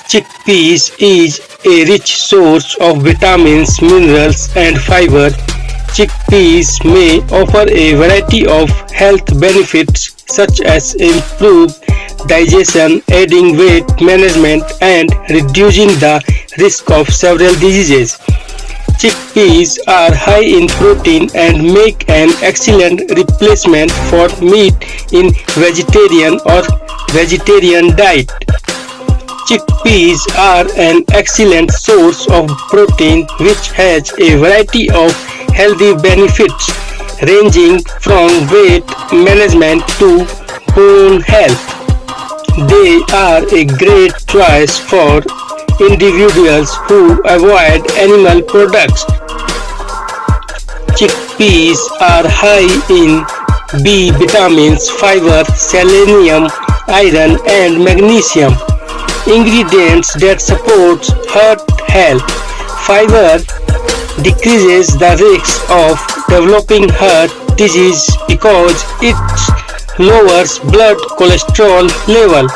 Chickpeas is a rich source of vitamins, minerals, and fiber. Chickpeas may offer a variety of health benefits such as improved digestion, aiding weight management, and reducing the risk of several diseases. Chickpeas are high in protein and make an excellent replacement for meat in vegetarian diet. Chickpeas are an excellent source of protein which has a variety of healthy benefits ranging from weight management to bone health. They are a great choice for individuals who avoid animal products. Chickpeas are high in B vitamins, fiber, selenium, iron, and magnesium, ingredients that support heart health. Fiber decreases the risk of developing heart disease because it lowers blood cholesterol level.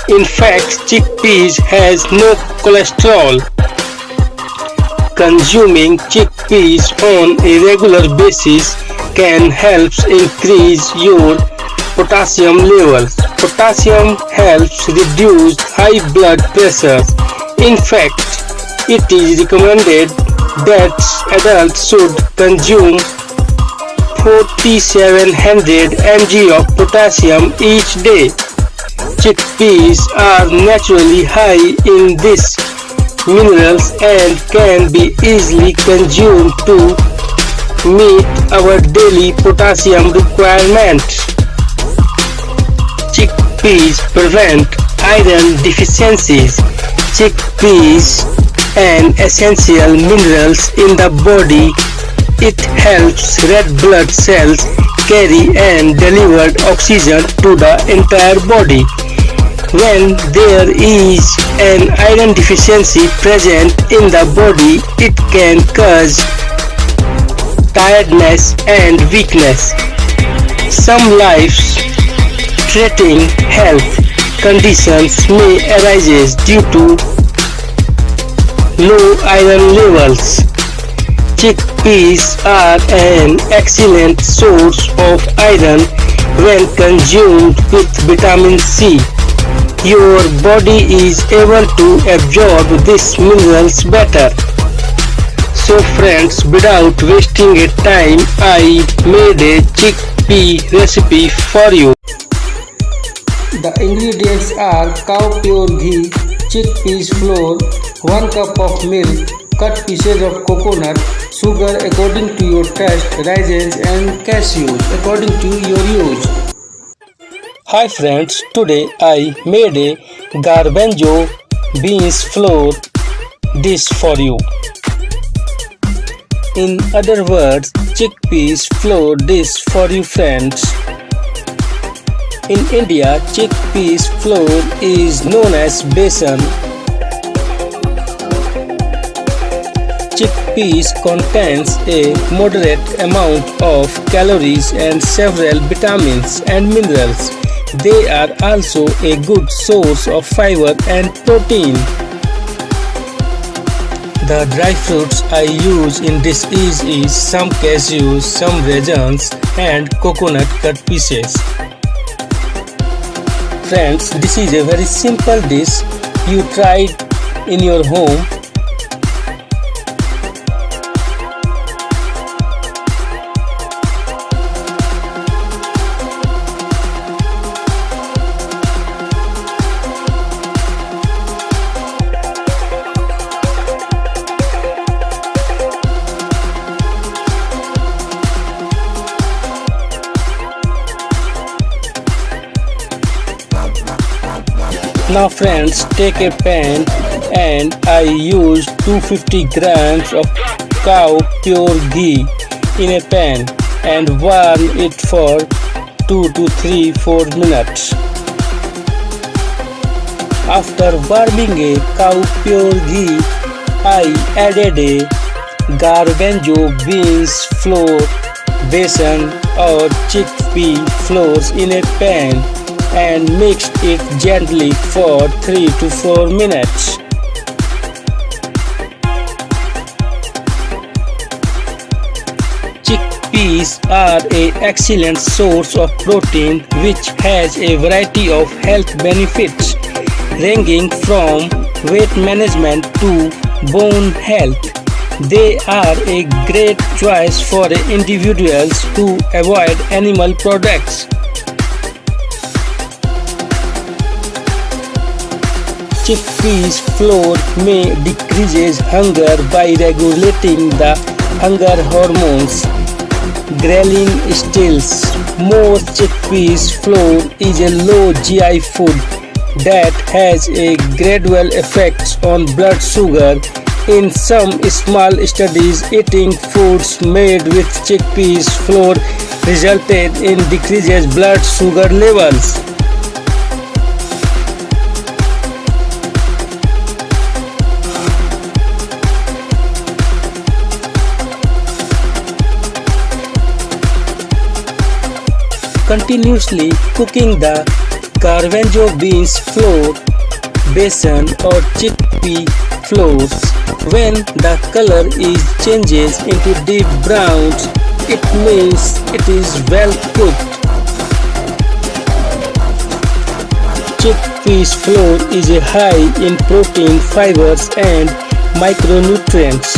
In fact, chickpeas has no cholesterol. Consuming chickpeas on a regular basis can help increase your potassium levels. Potassium helps reduce high blood pressure. In fact, it is recommended that adults should consume 4700 mg of potassium each day. Chickpeas are naturally high in these minerals and can be easily consumed to meet our daily potassium requirements. Chickpeas prevent iron deficiencies. Chickpeas are essential minerals in the body. It helps red blood cells carry and deliver oxygen to the entire body. When there is an iron deficiency present in the body, it can cause tiredness and weakness. Some life-threatening health conditions may arise due to low iron levels. Chickpeas are an excellent source of iron when consumed with vitamin C. Your body is able to absorb these minerals better. So friends, without wasting a time, I made a chickpea recipe for you. The ingredients are cow pure ghee, chickpeas flour, 1 cup of milk, cut pieces of coconut, sugar according to your taste, raisins and cashews according to your use. Hi friends, today I made a garbanzo beans flour dish for you. In other words, chickpeas flour dish for you friends. In India, chickpeas flour is known as besan. Chickpeas contains a moderate amount of calories and several vitamins and minerals. They are also a good source of fiber and protein. The dry fruits I use in this is some cashews, some raisins and coconut cut pieces. Friends, this is a very simple dish. You try it in your home. Now friends, take a pan and I use 250 grams of cow pure ghee in a pan and warm it for 2 to 4 minutes. After warming a cow pure ghee, I added a garbanzo beans flour, besan or chickpea flours in a pan and mixed it gently for 3 to 4 minutes. Chickpeas are an excellent source of protein which has a variety of health benefits ranging from weight management to bone health. They are a great choice for individuals who avoid animal products. Chickpeas flour may decrease hunger by regulating the hunger hormones. Ghrelin stills. Most chickpeas flour is a low GI food that has a gradual effect on blood sugar. In some small studies, eating foods made with chickpeas flour resulted in decreased blood sugar levels. Continuously cooking the garbanzo beans flour, besan or chickpea flours. When the color is changes into deep browns, it means it is well cooked. Chickpeas flour is high in protein, fibers and micronutrients,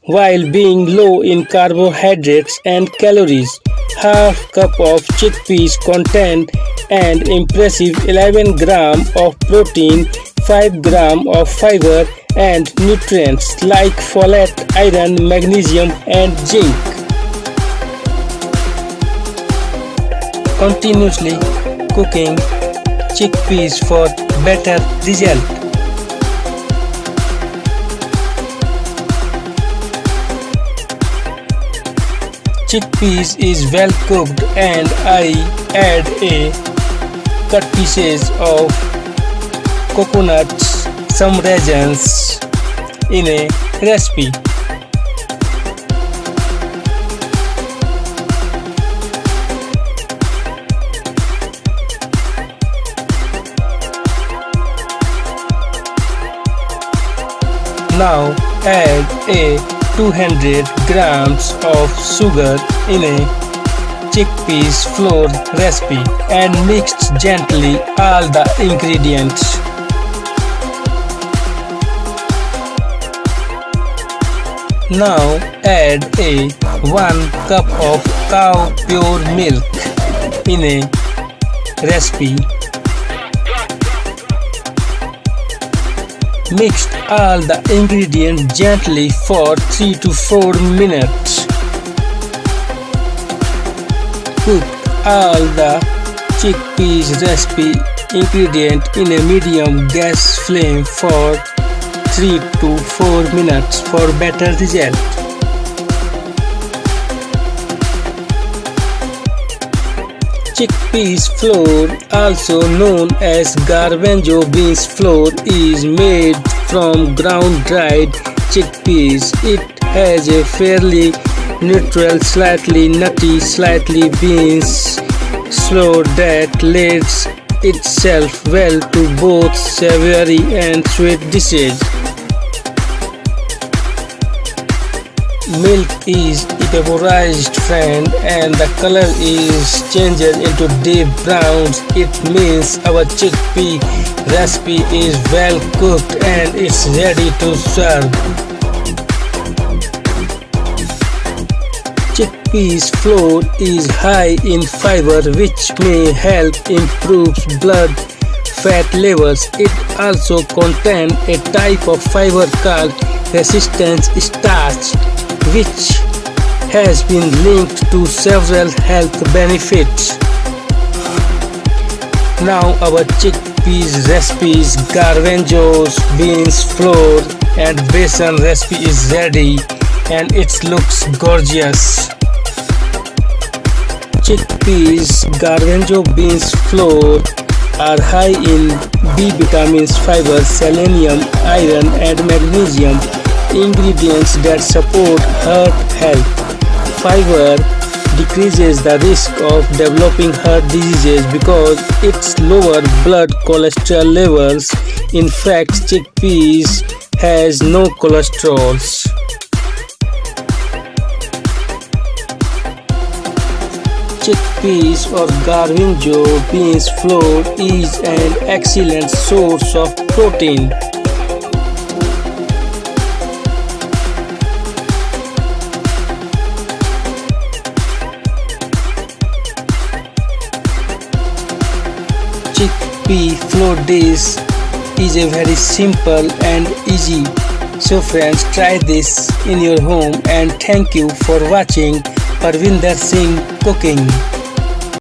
while being low in carbohydrates and calories. Half cup of chickpeas contain an impressive 11 gram of protein, 5 gram of fiber and nutrients like folate, iron, magnesium and zinc. Continuously cooking chickpeas for better result. Chickpeas is well cooked and I add a cut pieces of coconuts, some raisins in a recipe. Now add a 200 grams of sugar in a chickpeas flour recipe and mix gently all the ingredients. Now add a 1 cup of cow pure milk in a recipe. Mix all the ingredients gently for 3 to 4 minutes. Cook all the chickpeas recipe ingredient in a medium gas flame for 3 to 4 minutes for better result. Chickpeas flour, also known as garbanzo beans flour, is made from ground dried chickpeas. It has a fairly neutral, slightly nutty, slightly beans flour that lends itself well to both savory and sweet dishes. Milk is vaporized friend and the color is changed into deep browns. It means our chickpea recipe is well cooked and it's ready to serve. Chickpeas flour is high in fiber which may help improve blood fat levels. It also contains a type of fiber called resistance starch, which has been linked to several health benefits. Now our chickpeas recipes, garbanzos, beans flour and besan recipe is ready and it looks gorgeous. Chickpeas, garbanzo beans flour are high in B vitamins, fiber, selenium, iron and magnesium, ingredients that support heart health. Fiber decreases the risk of developing heart diseases because it's lower blood cholesterol levels. In fact, chickpeas has no cholesterol. Chickpeas or Garbanzo beans flour is an excellent source of protein. Chickpea flour dish is a very simple and easy. So friends, try this in your home, and thank you for watching Parvinder Singh Cooking.